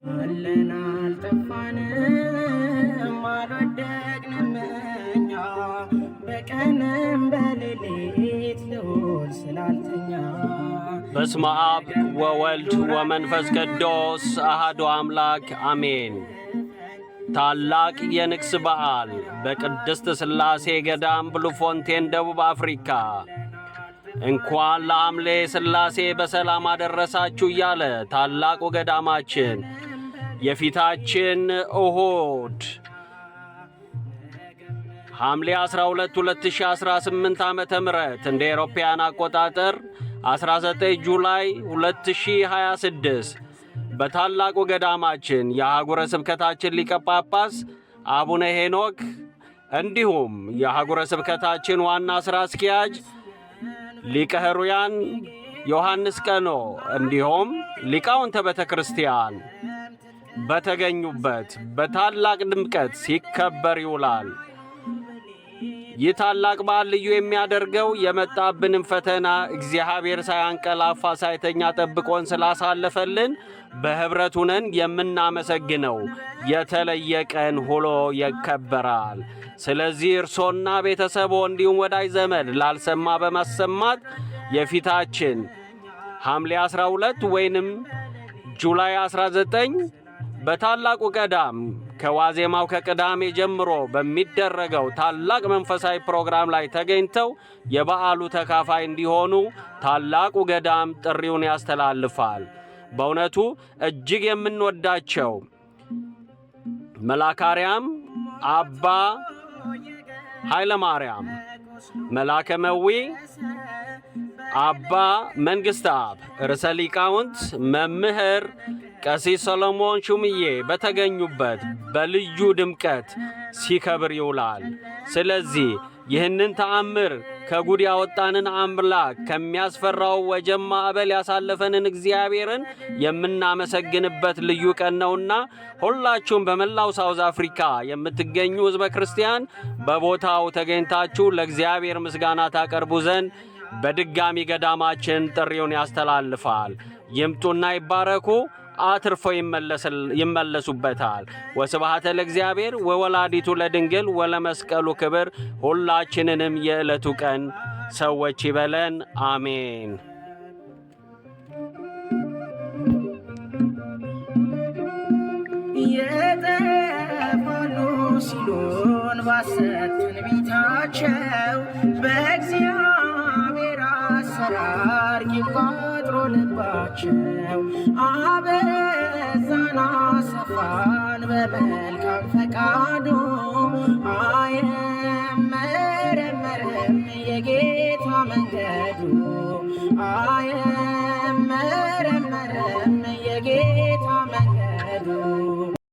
አለና አልጠፋንም አልወደቅንም እኛ በቀንም በሌሊት ልዑል ስላልተኛ። በስመ አብ ወወልድ ወመንፈስ ቅዱስ አሐዱ አምላክ አሜን። ታላቅ የንግስ በዓል በቅድስት ሥላሴ ገዳም ብሉፎንቴን ደቡብ አፍሪካ። እንኳን ለሐምሌ ሥላሴ በሰላም አደረሳችሁ እያለ ታላቁ ገዳማችን የፊታችን እሁድ ሐምሌ 12 2018 ዓመተ ምህረት እንደ አውሮፓውያን አቆጣጠር 19 ጁላይ 2026 በታላቁ ገዳማችን የአህጉረ ስብከታችን ሊቀ ጳጳስ አቡነ ሄኖክ እንዲሁም የአህጉረ ስብከታችን ዋና ሥራ አስኪያጅ ሊቀ ሕሩያን ዮሐንስ ቀኖ እንዲሁም ሊቃውንተ ቤተ ክርስቲያን በተገኙበት በታላቅ ድምቀት ሲከበር ይውላል። ይህ ታላቅ በዓል ልዩ የሚያደርገው የመጣብንን ፈተና እግዚአብሔር ሳያንቀላፋ ሳይተኛ ጠብቆን ስላሳለፈልን በኅብረት ሆነን የምናመሰግነው የተለየ ቀን ሆኖ ይከበራል። ስለዚህ እርሶና ቤተሰቦ እንዲሁም ወዳጅ ዘመድ ላልሰማ በማሰማት የፊታችን ሐምሌ 12 ወይንም ጁላይ 19 በታላቁ ገዳም ከዋዜማው ከቅዳሜ ጀምሮ በሚደረገው ታላቅ መንፈሳዊ ፕሮግራም ላይ ተገኝተው የበዓሉ ተካፋይ እንዲሆኑ ታላቁ ገዳም ጥሪውን ያስተላልፋል። በእውነቱ እጅግ የምንወዳቸው መላካርያም አባ ኃይለ ማርያም መላከ መዊ አባ መንግሥተ አብ ርዕሰ ሊቃውንት መምህር ቀሲስ ሰሎሞን ሹምዬ በተገኙበት በልዩ ድምቀት ሲከብር ይውላል። ስለዚህ ይህንን ተአምር ከጉድ ያወጣንን አምላክ ከሚያስፈራው ወጀብ ማዕበል ያሳለፈንን እግዚአብሔርን የምናመሰግንበት ልዩ ቀን ነውና ሁላችሁም በመላው ሳውዝ አፍሪካ የምትገኙ ሕዝበ ክርስቲያን በቦታው ተገኝታችሁ ለእግዚአብሔር ምስጋና ታቀርቡ ዘንድ በድጋሚ ገዳማችን ጥሪውን ያስተላልፋል። ይምጡና ይባረኩ፣ አትርፈው ይመለሱበታል። ወስብሐት ለእግዚአብሔር ወወላዲቱ ለድንግል ወለመስቀሉ ክብር። ሁላችንንም የዕለቱ ቀን ሰዎች ይበለን። አሜን። የጠፋሉ ሲሉን ባሰት ትንቢታቸው በእግዚአብሔር አሰራር ቂም ልባቸው አበዛና ሰፋን በመልካም ፈቃዱ አየመረመርም የጌታ መንገዱ አየመረመርም